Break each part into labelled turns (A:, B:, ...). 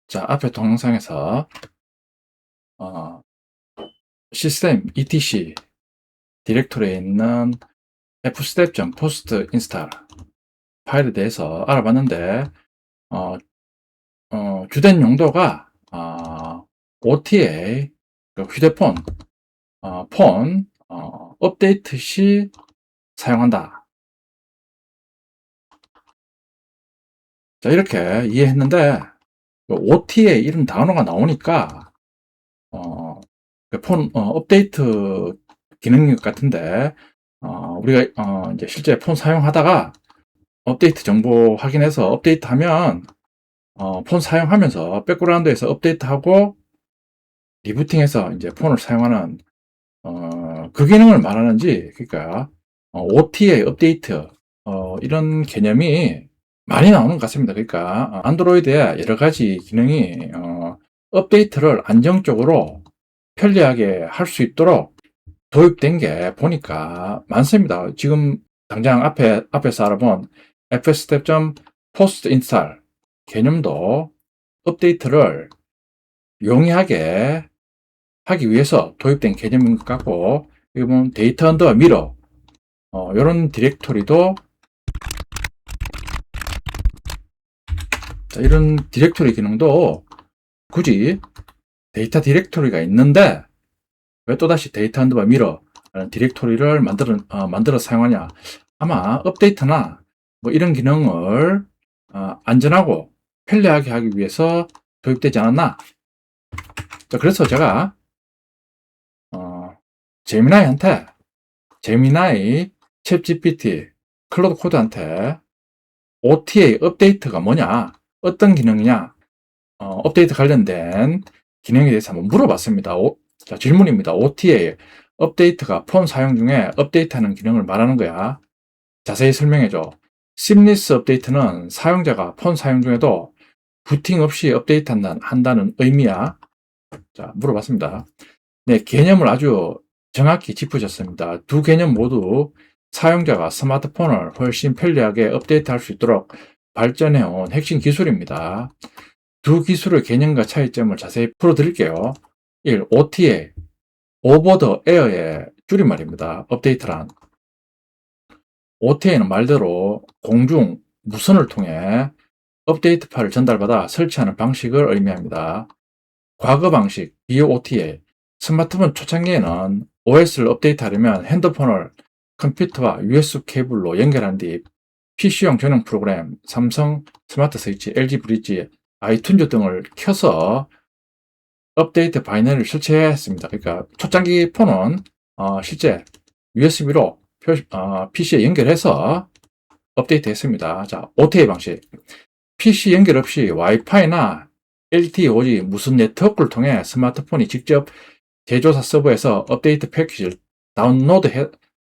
A: 자, 앞에 동영상에서 시스템 etc 디렉토리에 있는 fstep.post install 파일에 대해서 알아봤는데 주된 용도가 OTA 그 휴대폰 폰 업데이트 시 사용한다. 자, 이렇게 이해했는데 OTA 이런 단어가 나오니까 그 폰 업데이트 기능인 것 같은데 우리가 이제 실제 폰 사용하다가 업데이트 정보 확인해서 업데이트하면 폰 사용하면서 백그라운드에서 업데이트하고 리부팅해서 이제 폰을 사용하는 그 기능을 말하는지, 그러니까 OTA 업데이트 이런 개념이 많이 나오는 것 같습니다. 그러니까 안드로이드에 여러 가지 기능이 업데이트를 안정적으로 편리하게 할 수 있도록 도입된 게 보니까 많습니다. 지금 당장 앞에서 알아본 fstep.post install 개념도 업데이트를 용이하게 하기 위해서 도입된 개념인 것 같고, 여기 보면 데이터 언더 미러 이런 디렉토리도, 자, 이런 디렉토리 기능도 굳이 데이터 디렉토리가 있는데 왜 또다시 데이터 언더 미러 라는 디렉토리를 만들어 사용하냐. 아마 업데이트나 뭐 이런 기능을 안전하고 편리하게 하기 위해서 도입되지 않았나. 자, 그래서 제가 제미나이, 챗GPT, 클로드 코드한테 OTA 업데이트가 뭐냐, 어떤 기능이냐, 업데이트 관련된 기능에 대해서 한번 물어봤습니다. 자, 질문입니다. OTA 업데이트가 폰 사용 중에 업데이트하는 기능을 말하는 거야. 자세히 설명해줘. 심리스 업데이트는 사용자가 폰 사용 중에도 부팅 없이 업데이트 한다는 의미야. 자, 물어봤습니다. 네, 개념을 아주 정확히 짚으셨습니다. 두 개념 모두 사용자가 스마트폰을 훨씬 편리하게 업데이트할 수 있도록 발전해온 핵심 기술입니다. 두 기술의 개념과 차이점을 자세히 풀어드릴게요. 1. OTA, Over the Air의 줄임말입니다. 업데이트란. OTA는 말대로 공중, 무선을 통해 업데이트 파일을 전달받아 설치하는 방식을 의미합니다. 과거 방식, BOTA, 스마트폰 초창기에는 OS를 업데이트하려면 핸드폰을 컴퓨터와 USB 케이블로 연결한 뒤 PC용 전용 프로그램, 삼성 스마트 스위치, LG 브릿지, 아이튠즈 등을 켜서 업데이트 바이너리를 설치해야 했습니다. 그러니까 초창기 폰은 실제 USB로 PC에 연결해서 업데이트 했습니다. 자, OTA 방식. PC 연결 없이 와이파이나 LTE 오지 무선 네트워크를 통해 스마트폰이 직접 제조사 서버에서 업데이트 패키지를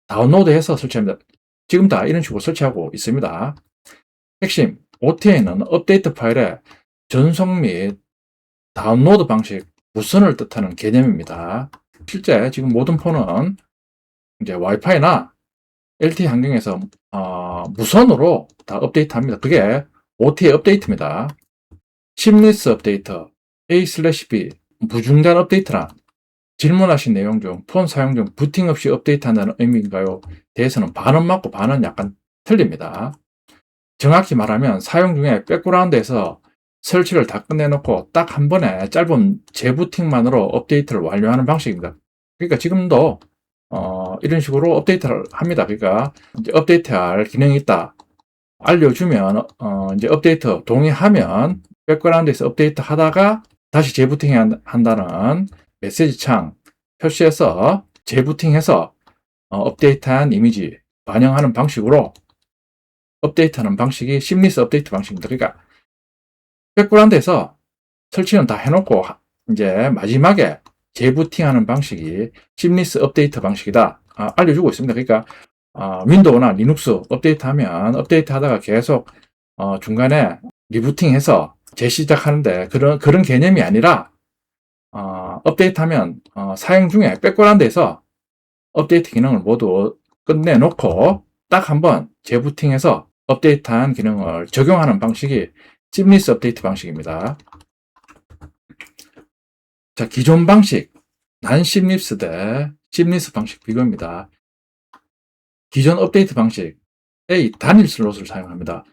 A: 다운로드해서 설치합니다. 지금 다 이런 식으로 설치하고 있습니다. 핵심, OTA는 업데이트 파일의 전송 및 다운로드 방식, 무선을 뜻하는 개념입니다. 실제 지금 모든 폰은 이제 와이파이나 LTE 환경에서 무선으로 다 업데이트합니다. 그게 OTA 업데이트입니다. 심리스 업데이트, A/B, 무중단 업데이트란 질문하신 내용 중 폰 사용 중 부팅 없이 업데이트한다는 의미인가요? 대해서는 반은 맞고 반은 약간 틀립니다. 정확히 말하면 사용 중에 백그라운드에서 설치를 다 끝내놓고 딱 한 번에 짧은 재부팅만으로 업데이트를 완료하는 방식입니다. 그러니까 지금도 이런 식으로 업데이트를 합니다. 그러니까 이제 업데이트할 기능이 있다 알려주면 이제 업데이트 동의하면 백그라운드에서 업데이트 하다가 다시 재부팅 한다는 메시지 창 표시해서 재부팅해서 업데이트한 이미지 반영하는 방식으로 업데이트하는 방식이 심리스 업데이트 방식입니다. 그러니까 백그라운드에서 설치는 다 해놓고 이제 마지막에 재부팅하는 방식이 심리스 업데이트 방식이다 알려주고 있습니다. 그러니까 윈도우나 리눅스 업데이트하면 업데이트하다가 계속 중간에 리부팅해서 재시작하는데 그런 개념이 아니라 업데이트하면 사용 중에 백그라운드에서 업데이트 기능을 모두 끝내놓고 딱 한번 재부팅해서 업데이트한 기능을 적용하는 방식이 심리스 업데이트 방식입니다. 자, 기존 방식, 난심립스 대 심리스 방식 비교입니다. 기존 업데이트 방식, A 단일 슬롯을 사용합니다.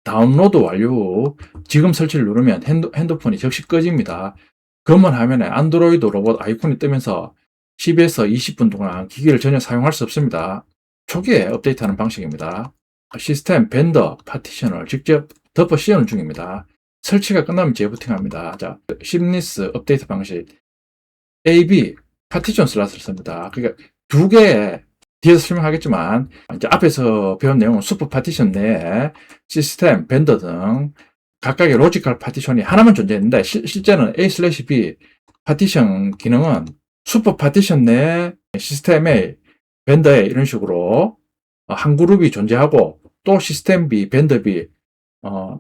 A: 다운로드 완료 후 지금 설치를 누르면 핸드폰이 즉시 꺼집니다. 검은 화면에 안드로이드 로봇 아이콘이 뜨면서 10에서 20분 동안 기기를 전혀 사용할 수 없습니다. 초기에 업데이트하는 방식입니다. 시스템 벤더 파티션을 직접 덮어 씌우는 중입니다. 설치가 끝나면 재부팅합니다. 자, 심리스 업데이트 방식 AB 파티션 슬롯을 씁니다. 그러니까 두 개의 뒤에서 설명하겠지만 이제 앞에서 배운 내용은 슈퍼 파티션 내에 시스템, 벤더 등 각각의 로지컬 파티션이 하나만 존재했는데 실제는 A/B 파티션 기능은 슈퍼 파티션 내 시스템 A, 벤더 A 이런 식으로 한 그룹이 존재하고 또 시스템 B, 벤더 B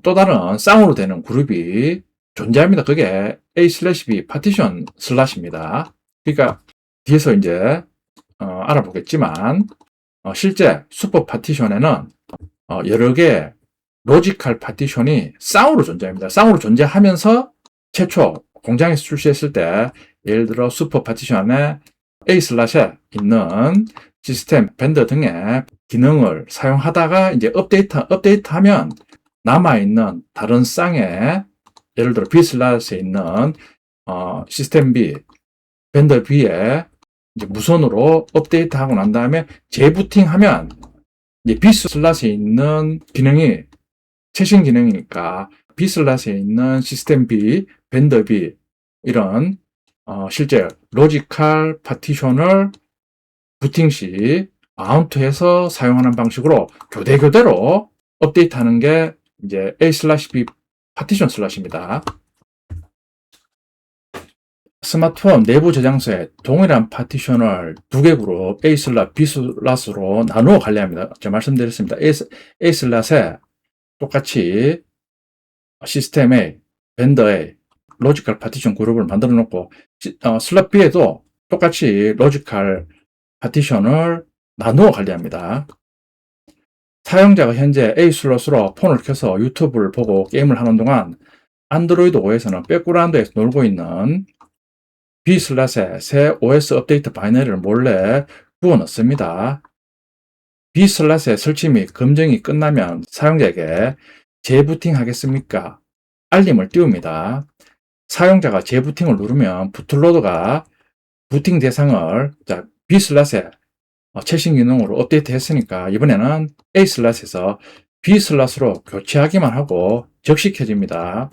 A: 또 다른 쌍으로 되는 그룹이 존재합니다. 그게 A/B 파티션 슬롯입니다. 그러니까 뒤에서 이제 알아보겠지만 실제 슈퍼 파티션에는 여러 개의 로지컬 파티션이 쌍으로 존재합니다. 쌍으로 존재하면서 최초 공장에서 출시했을 때 예를 들어 슈퍼 파티션에 A/에 있는 시스템, 벤더 등의 기능을 사용하다가 이제 업데이트하면 남아있는 다른 쌍에 예를 들어 B/에 있는 시스템 B, 벤더 B에 이제 무선으로 업데이트하고 난 다음에 재부팅하면 이제 B/에 있는 기능이 최신 기능이니까 B/에 있는 시스템 B, 벤더 B 이런 실제 로지컬 파티션을 부팅 시 마운트해서 사용하는 방식으로 교대로 업데이트하는 게 이제 A/B 파티션 슬롯입니다. 스마트폰 내부 저장소에 동일한 파티션을 두 개 그룹 A 슬롯, B 슬롯으로 나누어 관리합니다. 제가 말씀드렸습니다. A 슬롯에 똑같이 시스템 A, 벤더 A, 로지컬 파티션 그룹을 만들어 놓고 슬롯 B에도 똑같이 로지컬 파티션을 나누어 관리합니다. 사용자가 현재 A 슬롯으로 폰을 켜서 유튜브를 보고 게임을 하는 동안 안드로이드 OS는 백그라운드에서 놀고 있는 B/에 새 OS 업데이트 바이너리를 몰래 부어 넣습니다. B/에 설치 및 검증이 끝나면 사용자에게 재부팅 하겠습니까? 알림을 띄웁니다. 사용자가 재부팅을 누르면 부트로더가 부팅 대상을 B/에 최신 기능으로 업데이트 했으니까 이번에는 A/에서 B/로 교체하기만 하고 즉시 켜집니다.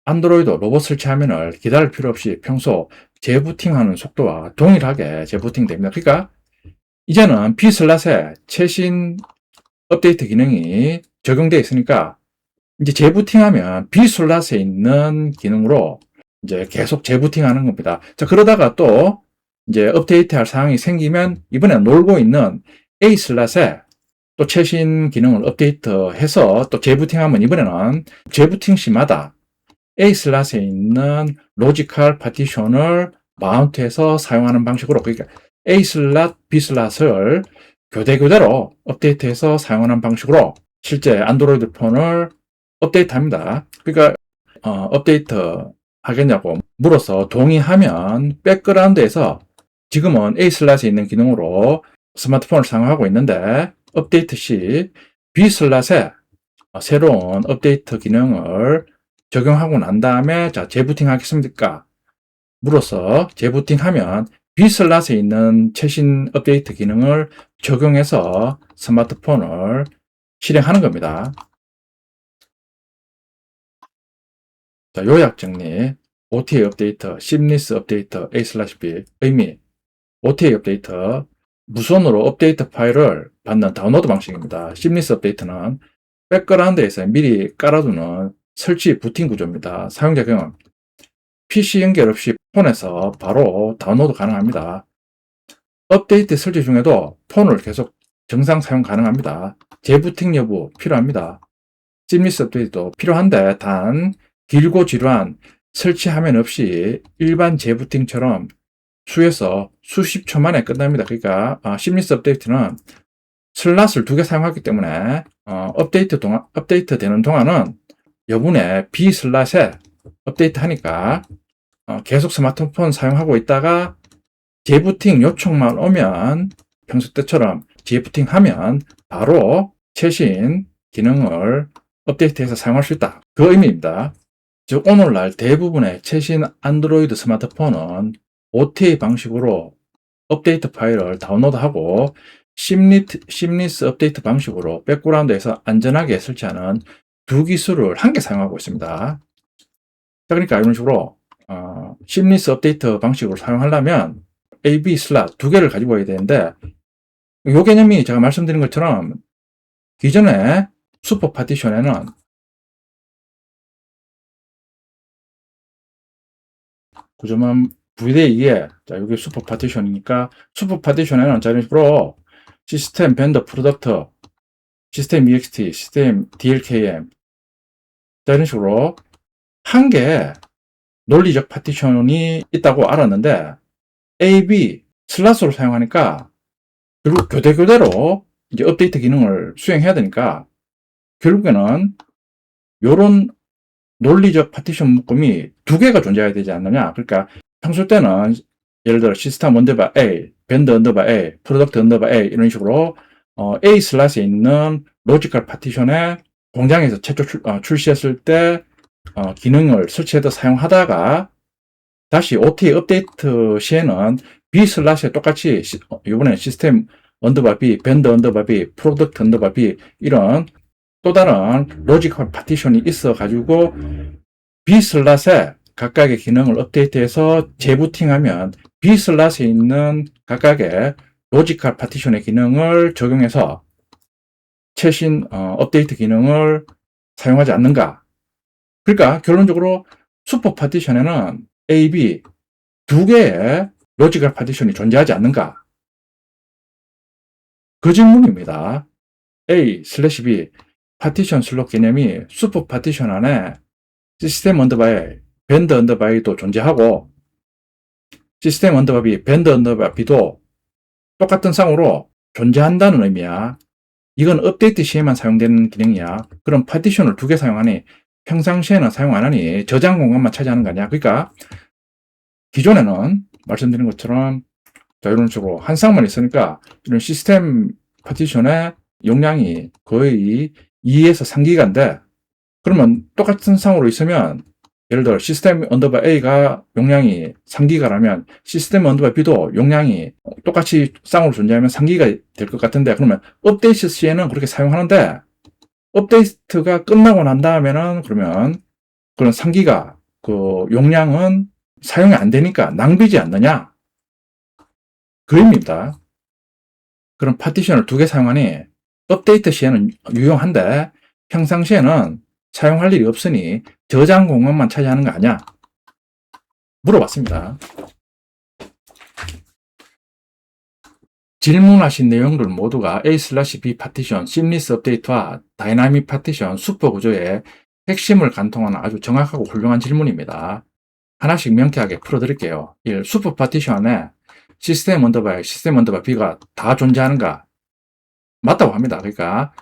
A: 안드로이드 로봇 설치 화면을 기다릴 필요 없이 평소 재부팅하는 속도와 동일하게 재부팅됩니다. 그러니까 이제는 B/에 최신 업데이트 기능이 적용되어 있으니까 이제 재부팅하면 B/에 있는 기능으로 이제 계속 재부팅하는 겁니다. 자, 그러다가 또 이제 업데이트할 사항이 생기면 이번에 놀고 있는 A/에 또 최신 기능을 업데이트해서 또 재부팅하면 이번에는 재부팅 시마다 A/에 있는 로지컬 파티션을 마운트해서 사용하는 방식으로 그러니까 A/, B/을 교대로 업데이트해서 사용하는 방식으로 실제 안드로이드 폰을 업데이트합니다. 그러니까 업데이트 하겠냐고 물어서 동의하면 백그라운드에서 지금은 A/에 있는 기능으로 스마트폰을 사용하고 있는데 업데이트 시 B/에 새로운 업데이트 기능을 적용하고 난 다음에 자 재부팅 하겠습니까? 물어서 재부팅하면 B/에 있는 최신 업데이트 기능을 적용해서 스마트폰을 실행하는 겁니다. 자, 요약 정리. OTA 업데이트, 심리스 업데이트, A/B 의미. OTA 업데이트, 무선으로 업데이트 파일을 받는 다운로드 방식입니다. 심리스 업데이트는 백그라운드에서 미리 깔아두는 설치 부팅 구조입니다. 사용자 경험. PC 연결 없이 폰에서 바로 다운로드 가능합니다. 업데이트 설치 중에도 폰을 계속 정상 사용 가능합니다. 재부팅 여부 필요합니다. 심리스 업데이트도 필요한데 단 길고 지루한 설치 화면 없이 일반 재부팅처럼 수에서 수십 초 만에 끝납니다. 그러니까 심리스 업데이트는 슬롯을 두 개 사용하기 때문에 업데이트 되는 동안은 여분의 B/에 업데이트 하니까 계속 스마트폰 사용하고 있다가 재부팅 요청만 오면 평소 때처럼 재부팅 하면 바로 최신 기능을 업데이트해서 사용할 수 있다. 그 의미입니다. 즉 오늘날 대부분의 최신 안드로이드 스마트폰은 OTA 방식으로 업데이트 파일을 다운로드하고 심리스 업데이트 방식으로 백그라운드에서 안전하게 설치하는 두 기술을 함께 사용하고 있습니다. 자, 그러니까 이런 식으로 심리스 업데이트 방식으로 사용하려면 A/B 슬롯 두 개를 가지고 와야 되는데 이 개념이 제가 말씀드린 것처럼 기존에 슈퍼 파티션에는 구조만 VDA에 자 여기 슈퍼 파티션이니까 슈퍼 파티션에는 자 이런 식으로 시스템 벤더 프로덕트 시스템 EXT 시스템 DLKM 자 이런 식으로 한 개 논리적 파티션이 있다고 알았는데 A/B 슬롯으로 사용하니까 결국 교대로 이제 업데이트 기능을 수행해야 되니까 결국에는 요런 논리적 파티션 묶음이 두 개가 존재해야 되지 않느냐. 그러니까 평소 때는 예를 들어 시스템 언더바 A, 밴드 언더바 A, 프로덕트 언더바 A 이런 식으로 A 슬롯에 있는 로지컬 파티션에 공장에서 최초 출시했을 때 기능을 설치해서 사용하다가 다시 OTA 업데이트 시에는 B 슬롯에 똑같이 이번에 시스템 언더바 B, 밴드 언더바 B, 프로덕트 언더바 B 이런 또 다른 로지컬 파티션이 있어 가지고 B 슬롯에 각각의 기능을 업데이트해서 재부팅하면 B 슬롯에 있는 각각의 로지컬 파티션의 기능을 적용해서 최신 업데이트 기능을 사용하지 않는가. 그러니까 결론적으로 슈퍼 파티션에는 A, B 두 개의 로지컬 파티션이 존재하지 않는가. 그 질문입니다. A/B 파티션 슬롯 개념이 슈퍼 파티션 안에 시스템 언더바 A, 밴드 언더바 A도 존재하고 시스템 언더바 B, 밴드 언더바 B도 똑같은 쌍으로 존재한다는 의미야. 이건 업데이트 시에만 사용되는 기능이야. 그럼 파티션을 두 개 사용하니 평상시에는 사용 안 하니 저장 공간만 차지하는 거 아니야. 그러니까 기존에는 말씀드린 것처럼 자 이런 식으로 한 쌍만 있으니까 이런 시스템 파티션의 용량이 거의 2에서 3기가인데 그러면 똑같은 쌍으로 있으면 예를 들어 시스템 언더바 A가 용량이 3기가라면 시스템 언더바 B도 용량이 똑같이 쌍으로 존재하면 3기가 될 것 같은데 그러면 업데이트 시에는 그렇게 사용하는데 업데이트가 끝나고 난 다음에는 그러면 그런 3기가 그 용량은 사용이 안 되니까 낭비지 않느냐 그 의미입니다. 그럼 파티션을 두 개 사용하니 업데이트 시에는 유용한데 평상시에는 사용할 일이 없으니 저장 공간만 차지하는 거 아니야? 물어봤습니다. 질문하신 내용들 모두가 A/B 파티션, 심리스 업데이트와 다이나믹 파티션, 슈퍼 구조의 핵심을 관통하는 아주 정확하고 훌륭한 질문입니다. 하나씩 명쾌하게 풀어드릴게요. 1. 슈퍼 파티션 안에 시스템 언더바 A, 시스템 언더바 B가 다 존재하는가? 맞다고 합니다. 그러니까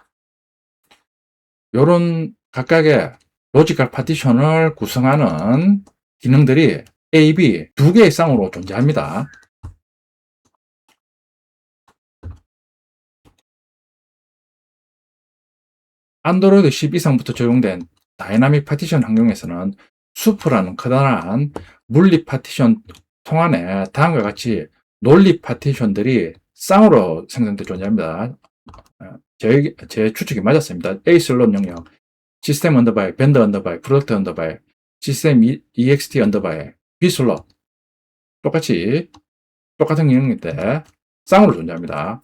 A: 요런 각각의 로지컬 파티션을 구성하는 기능들이 A, B 두 개의 쌍으로 존재합니다. 안드로이드 10 이상부터 적용된 다이나믹 파티션 환경에서는 슈퍼라는 커다란 물리 파티션 통 안에 다음과 같이 논리 파티션들이 쌍으로 생성돼 존재합니다. 제 추측이 맞았습니다. A 슬롯 영역, 시스템 언더바이, 밴드 언더바이, 프로덕트 언더바이, 시스템 EXT 언더바이, B 슬롯 똑같은 기능인데 쌍으로 존재합니다.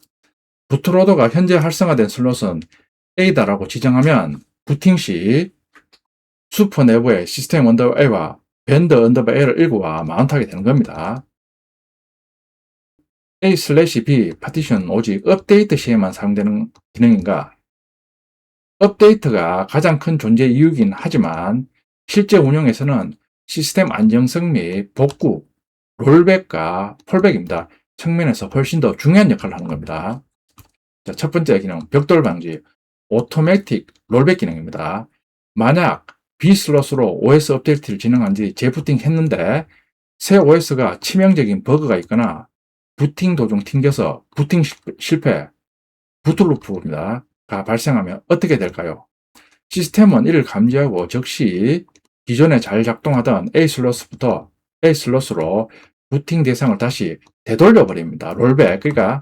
A: 부트로더가 현재 활성화된 슬롯은 A다라고 지정하면 부팅 시 슈퍼 내부에 시스템 언더바 A와 밴드 언더바 A를 읽어와 마운트하게 되는 겁니다. A/B 파티션 오직 업데이트 시에만 사용되는 기능인가? 업데이트가 가장 큰 존재 이유이긴 하지만 실제 운영에서는 시스템 안정성 및 복구, 롤백과 폴백입니다. 측면에서 훨씬 더 중요한 역할을 하는 겁니다. 자, 첫 번째 기능, 벽돌 방지, 오토매틱 롤백 기능입니다. 만약 B 슬롯으로 OS 업데이트를 진행한 뒤 재부팅 했는데 새 OS가 치명적인 버그가 있거나 부팅 도중 튕겨서 부팅 실패, 부트루프입니다. 가 발생하면 어떻게 될까요? 시스템은 이를 감지하고 즉시 기존에 잘 작동하던 A슬롯부터 A슬롯으로 부팅 대상을 다시 되돌려 버립니다. 롤백. 그러니까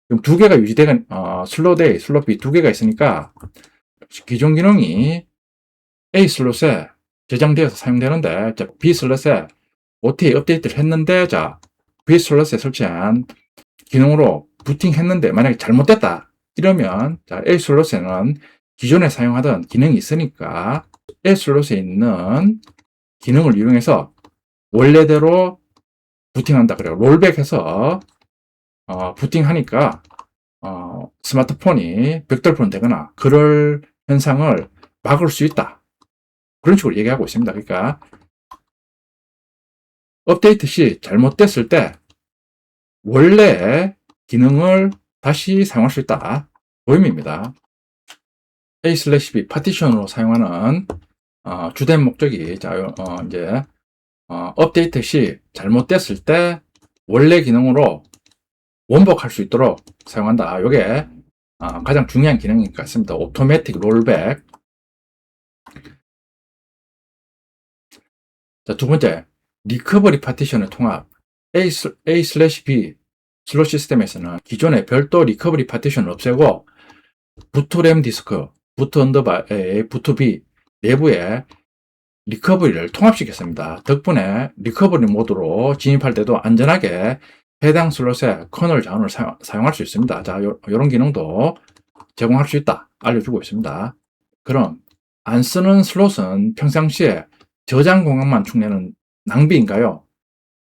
A: 지금 두 개가 유지되는 슬롯 A, 슬롯 B 두 개가 있으니까 기존 기능이 A 슬롯에 저장되어서 사용되는데 B 슬롯에 OTA 업데이트를 했는데 자 B 슬롯에 설치한 기능으로 부팅했는데 만약에 잘못됐다 이러면 자 A 슬롯에는 기존에 사용하던 기능이 있으니까 A 슬롯에 있는 기능을 이용해서 원래대로 부팅한다 그래요. 롤백해서 부팅하니까 스마트폰이 벽돌폰 되거나 그럴 현상을 막을 수 있다. 그런 식으로 얘기하고 있습니다. 그러니까 업데이트 시 잘못됐을 때 원래 기능을 다시 사용할 수 있다. 도입입니다. A/B 파티션으로 사용하는 주된 목적이 이제 업데이트 시 잘못됐을 때 원래 기능으로 원복할 수 있도록 사용한다. 이게 가장 중요한 기능인 것 같습니다. 오토매틱 롤백. 자, 두 번째, 리커버리 파티션의 통합. A/B 슬롯 시스템에서는 기존의 별도 리커버리 파티션을 없애고 부트 램 디스크, 부트 언더바 A, 부트 B 내부에 리커버리를 통합시켰습니다. 덕분에 리커버리 모드로 진입할 때도 안전하게 해당 슬롯의 커널 자원을 사용할 수 있습니다. 자, 이런 기능도 제공할 수 있다. 알려주고 있습니다. 그럼 안 쓰는 슬롯은 평상시에 저장 공간만 축내는 낭비인가요?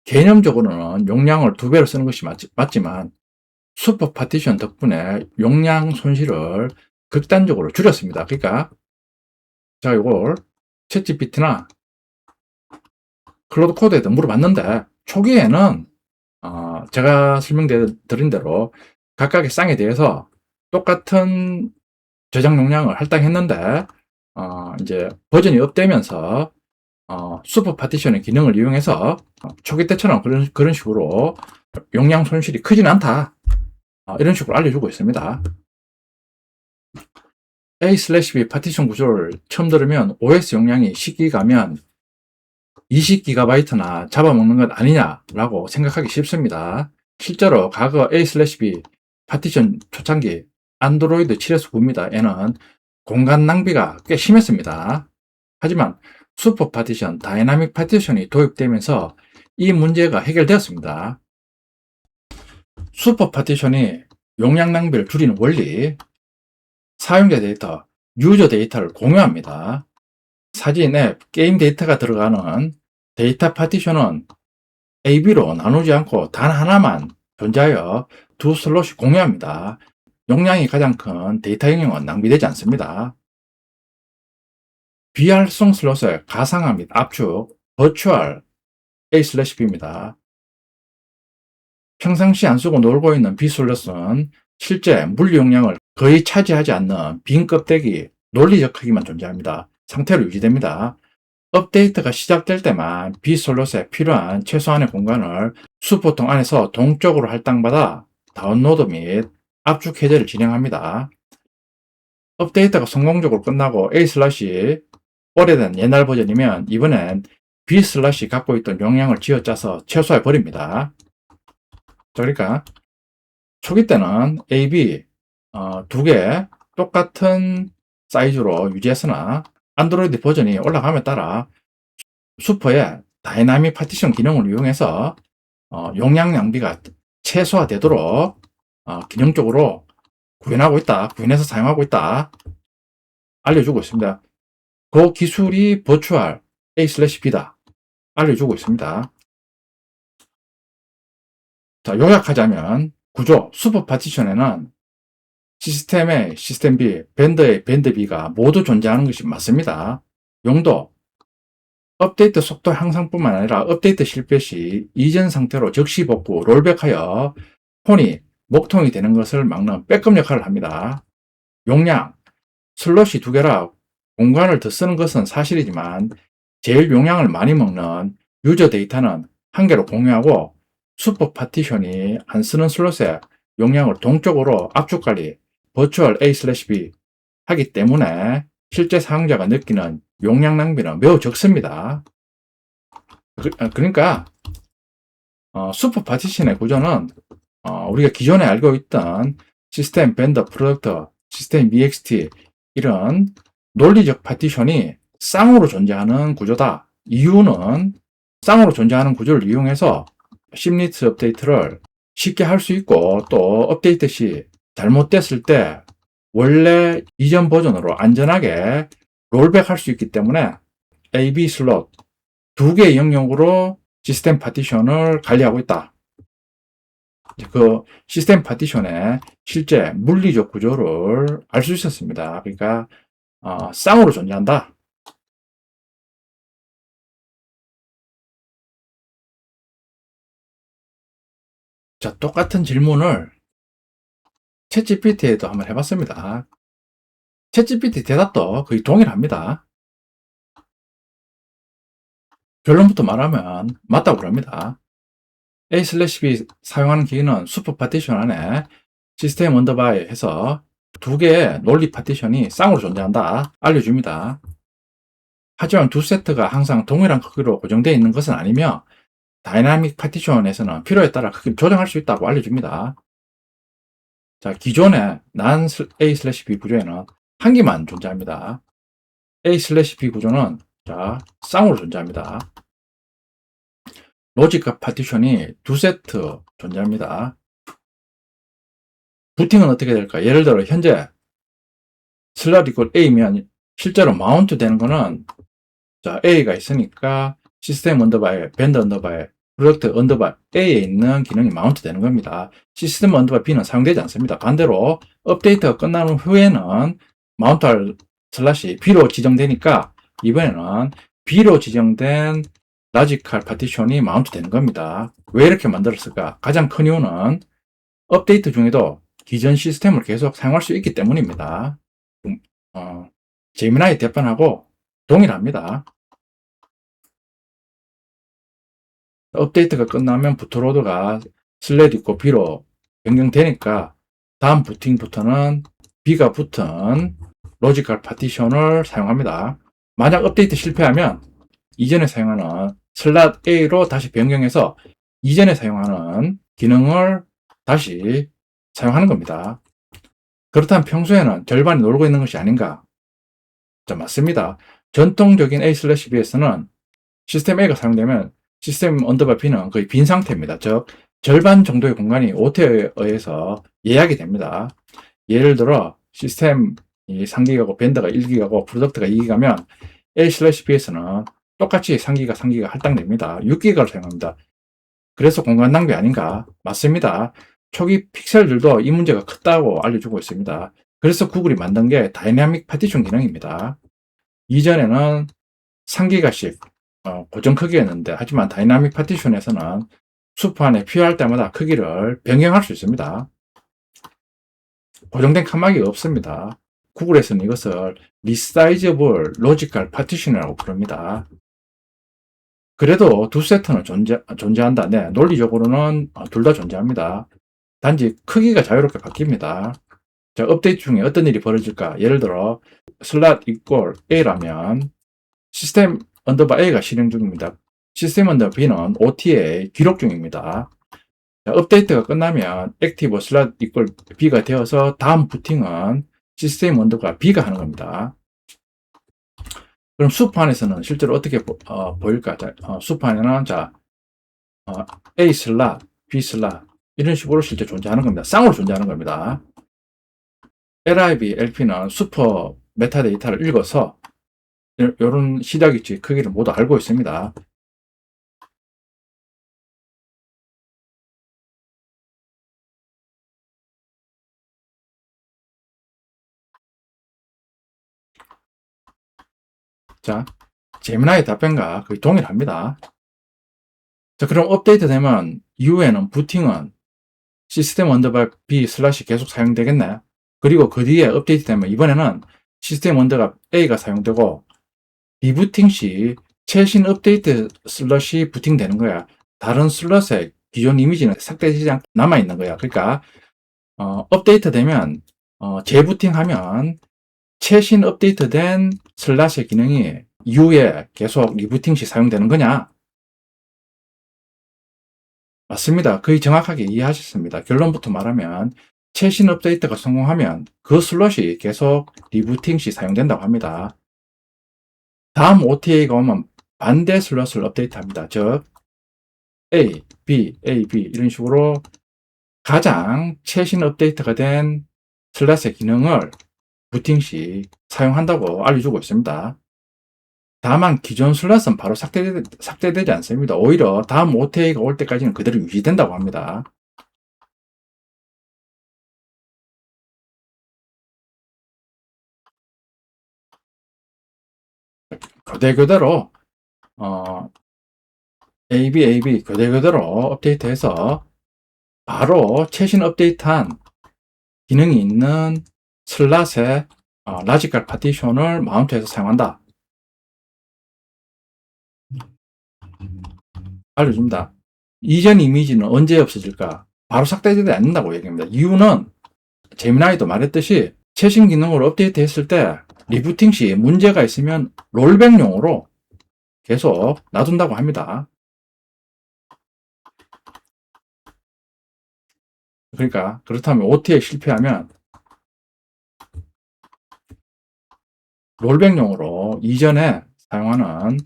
A: 개념적으로는 용량을 2배로 쓰는 것이 맞지만 슈퍼 파티션 덕분에 용량 손실을 극단적으로 줄였습니다. 그러니까 제가 이걸 챗GPT나 클로드 코드에도 물어봤는데 초기에는 제가 설명드린 대로 각각의 쌍에 대해서 똑같은 저장 용량을 할당했는데 이제 버전이 업되면서 슈퍼 파티션의 기능을 이용해서 초기 때처럼 그런 식으로 용량 손실이 크진 않다. 이런 식으로 알려주고 있습니다. A/B 파티션 구조를 처음 들으면 OS 용량이 10기가면 20GB나 잡아먹는 것 아니냐라고 생각하기 쉽습니다. 실제로 과거 A/B 파티션 초창기 안드로이드 7에서 9입니다. 얘는 공간 낭비가 꽤 심했습니다. 하지만 슈퍼 파티션, 다이나믹 파티션이 도입되면서 이 문제가 해결되었습니다. 슈퍼 파티션이 용량 낭비를 줄이는 원리, 사용자 데이터, 유저 데이터를 공유합니다. 사진, 앱, 게임 데이터가 들어가는 데이터 파티션은 AB로 나누지 않고 단 하나만 존재하여 두 슬롯이 공유합니다. 용량이 가장 큰 데이터 영역은 낭비되지 않습니다. 비활성 슬롯의 가상화 및 압축, 버추얼 A/B입니다. 평상시 안 쓰고 놀고 있는 B 슬롯은 실제 물리 용량을 거의 차지하지 않는 빈 껍데기, 논리적 크기만 존재합니다. 상태로 유지됩니다. 업데이트가 시작될 때만 B 슬롯에 필요한 최소한의 공간을 슈퍼통 안에서 동적으로 할당받아 다운로드 및 압축 해제를 진행합니다. 업데이트가 성공적으로 끝나고 A/이 오래된 옛날 버전이면 이번엔 B/ 갖고 있던 용량을 쥐어짜서 최소화해 버립니다. 그러니까 초기 때는 A, B 두 개 똑같은 사이즈로 유지했으나 안드로이드 버전이 올라감에 따라 슈퍼의 다이나믹 파티션 기능을 이용해서 용량 낭비가 최소화되도록 기능적으로 구현해서 사용하고 있다. 알려주고 있습니다. 그 기술이 버추얼 A/B다. 알려주고 있습니다. 자, 요약하자면 구조, 슈퍼 파티션에는 시스템 A, 시스템 B, 밴드 A, 밴드 B가 모두 존재하는 것이 맞습니다. 용도, 업데이트 속도 향상뿐만 아니라 업데이트 실패 시 이전 상태로 즉시 복구, 롤백하여 폰이 먹통이 되는 것을 막는 백업 역할을 합니다. 용량, 슬롯이 2개라 공간을 더 쓰는 것은 사실이지만 제일 용량을 많이 먹는 유저 데이터는 한 개로 공유하고 슈퍼 파티션이 안 쓰는 슬롯에 용량을 동쪽으로 압축 관리 버추얼 A/B 하기 때문에 실제 사용자가 느끼는 용량 낭비는 매우 적습니다. 그러니까 슈퍼 파티션의 구조는 우리가 기존에 알고 있던 시스템 벤더 프로덕트, 시스템 EXT 이런 논리적 파티션이 쌍으로 존재하는 구조다. 이유는 쌍으로 존재하는 구조를 이용해서 심리트 업데이트를 쉽게 할 수 있고, 또 업데이트 시 잘못됐을 때 원래 이전 버전으로 안전하게 롤백 할 수 있기 때문에 AB 슬롯 2개의 영역으로 시스템 파티션을 관리하고 있다. 그 시스템 파티션의 실제 물리적 구조를 알 수 있었습니다. 그러니까 쌍으로 존재한다. 자, 똑같은 질문을 챗GPT에도 한번 해봤습니다. 챗GPT 대답도 거의 동일합니다. 결론부터 말하면 맞다고 그럽니다. A/B 사용하는 기기는 슈퍼 파티션 안에 시스템 언더바에 해서 2개의 논리 파티션이 쌍으로 존재한다 알려줍니다. 하지만 두 세트가 항상 동일한 크기로 고정되어 있는 것은 아니며 다이나믹 파티션에서는 필요에 따라 크기를 조정할 수 있다고 알려줍니다. 자, 기존의 난 A/B 구조에는 한 개만 존재합니다. A/B 구조는 자, 쌍으로 존재합니다. 로직과 파티션이 두 세트 존재합니다. 부팅은 어떻게 될까? 예를 들어 현재 슬롯 이퀄 A면 실제로 마운트 되는 거는 자, A가 있으니까 시스템 언더바에 벤더 언더바에 프로덕트 언더바 A에 있는 기능이 마운트 되는 겁니다. 시스템 언더바 B는 사용되지 않습니다. 반대로 업데이트가 끝나는 후에는 마운트할 슬롯이 B로 지정되니까 이번에는 B로 지정된 라지컬 파티션이 마운트 되는 겁니다. 왜 이렇게 만들었을까? 가장 큰 이유는 업데이트 중에도 기존 시스템을 계속 사용할 수 있기 때문입니다. 제미나이 대판하고 동일합니다. 업데이트가 끝나면 부트로드가 슬렛 있고 B로 변경되니까 다음 부팅부터는 B가 붙은 로지컬 파티션을 사용합니다. 만약 업데이트 실패하면 이전에 사용하는 슬롯 A로 다시 변경해서 이전에 사용하는 기능을 다시 사용하는 겁니다. 그렇다면 평소에는 절반이 놀고 있는 것이 아닌가? 자, 맞습니다. 전통적인 A/B에서는 시스템 A가 사용되면 시스템 언더바 B는 거의 빈 상태입니다. 즉, 절반 정도의 공간이 OT에 의해서 예약이 됩니다. 예를 들어 시스템이 3기가고 벤더가 1기가고 프로덕트가 2기가면 A/B에서는 똑같이 3기가 할당됩니다. 6기가를 사용합니다. 그래서 공간 낭비 아닌가? 맞습니다. 초기 픽셀들도 이 문제가 컸다고 알려주고 있습니다. 그래서 구글이 만든 게 다이나믹 파티션 기능입니다. 이전에는 3기가씩 고정 크기였는데, 하지만 다이나믹 파티션에서는 슈퍼 안에 필요할 때마다 크기를 변경할 수 있습니다. 고정된 칸막이가 없습니다. 구글에서는 이것을 리사이저블 로지컬 파티션이라고 부릅니다. 그래도 두 세트는 존재한다. 네, 논리적으로는 둘 다 존재합니다. 단지 크기가 자유롭게 바뀝니다. 자, 업데이트 중에 어떤 일이 벌어질까? 예를 들어 슬롯 이퀄 A라면 시스템 언더바 A가 실행 중입니다. 시스템 언더바 B는 OTA 기록 중입니다. 자, 업데이트가 끝나면 액티브 슬롯 이퀄 B가 되어서 다음 부팅은 시스템 언더바 B가 하는 겁니다. 그럼 슈퍼 안에서는 실제로 어떻게 보일까? 자, 슈퍼 안에는 자, A 슬롯, B 슬롯 이런 식으로 실제 존재하는 겁니다. 쌍으로 존재하는 겁니다. LIB, LP는 슈퍼 메타데이터를 읽어서 이런 시작위치 크기를 모두 알고 있습니다. 자, 제미나이 답변과 거의 동일합니다. 자, 그럼 업데이트 되면 이후에는 부팅은 시스템 언더바 B 슬롯이 계속 사용되겠네. 그리고 그 뒤에 업데이트 되면 이번에는 시스템 언더바 A가 사용되고 리부팅 시 최신 업데이트 슬롯이 부팅되는 거야. 다른 슬롯에 기존 이미지는 삭제되지 않고 남아있는 거야. 그러니까 업데이트 되면 재부팅하면 최신 업데이트된 슬롯의 기능이 이후에 계속 리부팅 시 사용되는 거냐? 맞습니다. 거의 정확하게 이해하셨습니다. 결론부터 말하면 최신 업데이트가 성공하면 그 슬롯이 계속 리부팅 시 사용된다고 합니다. 다음 OTA가 오면 반대 슬롯을 업데이트합니다. 즉 A, B, A, B 이런 식으로 가장 최신 업데이트가 된 슬롯의 기능을 부팅 시 사용한다고 알려주고 있습니다. 다만 기존 슬롯은 바로 삭제되지 않습니다. 오히려 다음 OTA가 올 때까지는 그대로 유지된다고 합니다. 그대로 AB 그대로 업데이트해서 바로 최신 업데이트한 기능이 있는 슬롯에 라지컬 파티션을 마운트해서 사용한다. 알려줍니다. 이전 이미지는 언제 없어질까? 바로 삭제되지 않는다고 얘기합니다. 이유는 제미나이도 말했듯이 최신 기능으로 업데이트 했을 때 리부팅 시 문제가 있으면 롤백용으로 계속 놔둔다고 합니다. 그러니까 그렇다면 OT에 실패하면 롤백용으로 이전에 사용하는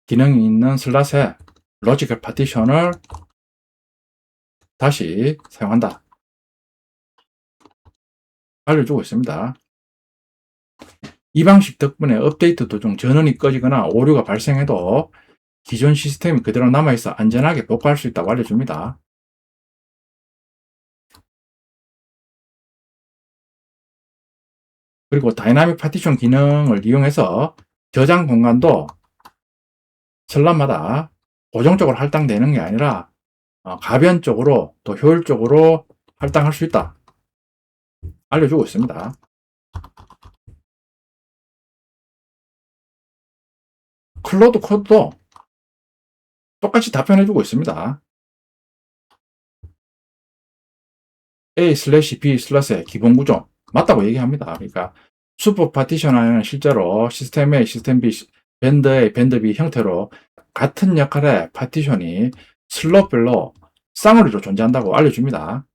A: 기능이 있는 슬롯에 로지컬 파티션을 다시 사용한다. 알려주고 있습니다. 이 방식 덕분에 업데이트 도중 전원이 꺼지거나 오류가 발생해도 기존 시스템이 그대로 남아있어 안전하게 복구할 수 있다고 알려줍니다. 그리고 다이나믹 파티션 기능을 이용해서 저장 공간도 슬롯마다 고정적으로 할당되는 게 아니라 가변적으로 또 효율적으로 할당할 수 있다. 알려주고 있습니다. 클로드 코드도 똑같이 답변해주고 있습니다. A/B 슬롯의 기본 구조 맞다고 얘기합니다. 그러니까 슈퍼 파티션 안에는 실제로 시스템 A, 시스템 B, 밴드 A, 밴드 B 형태로 같은 역할의 파티션이 슬롯별로 쌍으로 존재한다고 알려줍니다.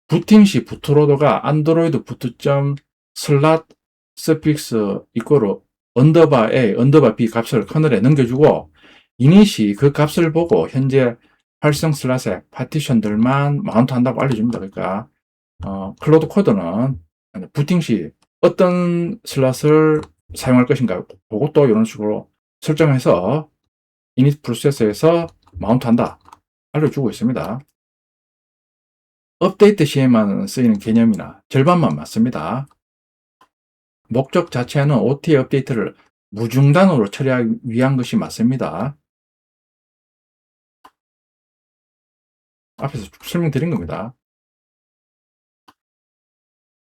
A: 부팅 시 부트로더가 안드로이드 부트.슬롯 서픽스 이꼬르 언더바 A, 언더바 B 값을 커널에 넘겨주고 이닛이 그 값을 보고 현재 활성 슬롯의 파티션들만 마운트한다고 알려줍니다. 그러니까 클로드 코드는 부팅 시 어떤 슬롯을 사용할 것인가 그것도 이런 식으로 설정해서 이닛 프로세서에서 마운트한다 알려주고 있습니다. 업데이트 시에만 쓰이는 개념이나 절반만 맞습니다. 목적 자체는 OTA 업데이트를 무중단으로 처리하기 위한 것이 맞습니다. 앞에서 쭉 설명드린 겁니다.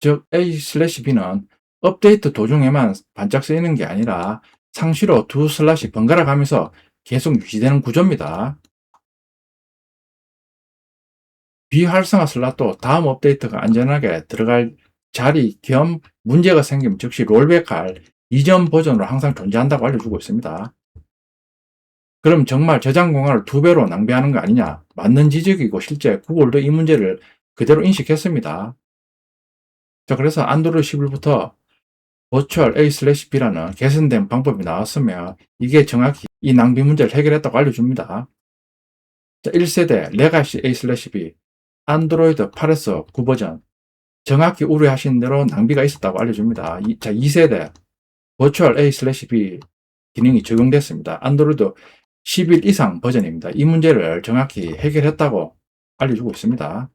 A: 즉 A/B는 업데이트 도중에만 반짝 쓰이는 게 아니라 상시로 두 슬롯이 번갈아 가면서 계속 유지되는 구조입니다. 비활성화 슬롯도 다음 업데이트가 안전하게 들어갈 자리 겸 문제가 생기면 즉시 롤백할 이전 버전으로 항상 존재한다고 알려주고 있습니다. 그럼 정말 저장 공간을 2배로 낭비하는 거 아니냐? 맞는 지적이고 실제 구글도 이 문제를 그대로 인식했습니다. 자, 그래서 안드로이드 11부터 버추얼 A/B라는 개선된 방법이 나왔으며 이게 정확히 이 낭비 문제를 해결했다고 알려줍니다. 자, 1세대 레가시 A/B 안드로이드 8에서 9버전 정확히 우려하신 대로 낭비가 있었다고 알려줍니다. 자, 2세대 버추얼 A/B 기능이 적용됐습니다. 안드로이드 11 이상 버전입니다. 이 문제를 정확히 해결했다고 알려주고 있습니다.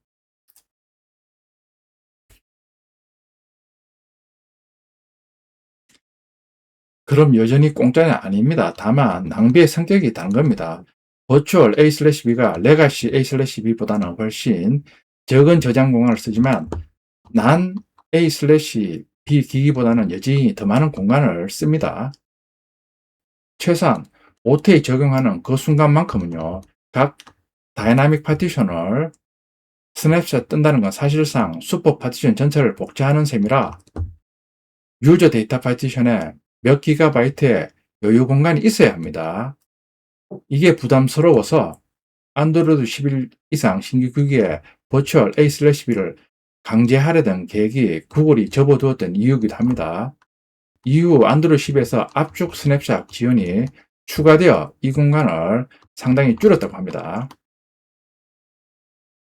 A: 그럼 여전히 공짜는 아닙니다. 다만 낭비의 성격이 다른 겁니다. 버추얼 A/B가 레가시 A/B보다는 훨씬 적은 저장 공간을 쓰지만 난 A/B 기기보다는 여전히 더 많은 공간을 씁니다. 최소한 OTA 적용하는 그 순간만큼은요, 각 다이나믹 파티션을 스냅샷 뜬다는 건 사실상 슈퍼 파티션 전체를 복제하는 셈이라 유저 데이터 파티션에 몇 기가바이트의 여유 공간이 있어야 합니다. 이게 부담스러워서 안드로이드 11 이상 신규 기기에 버추얼 A/B를 강제하려던 계획이 구글이 접어두었던 이유이기도 합니다. 이후 안드로이드 10에서 압축 스냅샷 지원이 추가되어 이 공간을 상당히 줄였다고 합니다.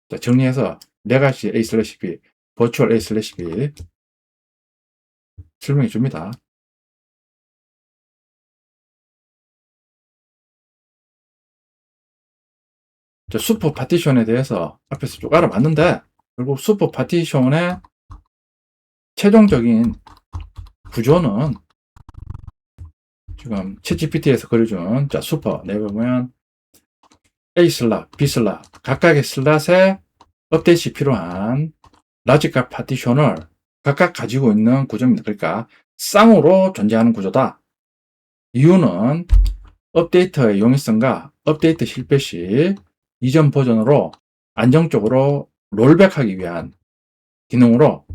A: 자, 정리해서 레가시 A/B, 버추얼 A/B 설명해 줍니다. 슈퍼 파티션에 대해서 앞에서 쭉 알아봤는데, 결국 슈퍼 파티션의 최종적인 구조는 지금 챗GPT에서 그려준 슈퍼 내보면 A 슬롯, B 슬롯 각각의 슬롯에 업데이트이 필요한 라지값 파티션을 각각 가지고 있는 구조입니다. 그러니까 쌍으로 존재하는 구조다. 이유는 업데이터의 용이성과 업데이트 실패 시 이전 버전으로 안정적으로 롤백하기 위한 기능으로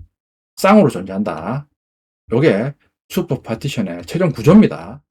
A: 쌍으로 존재한다. 이게 슈퍼 파티션의 최종 구조입니다.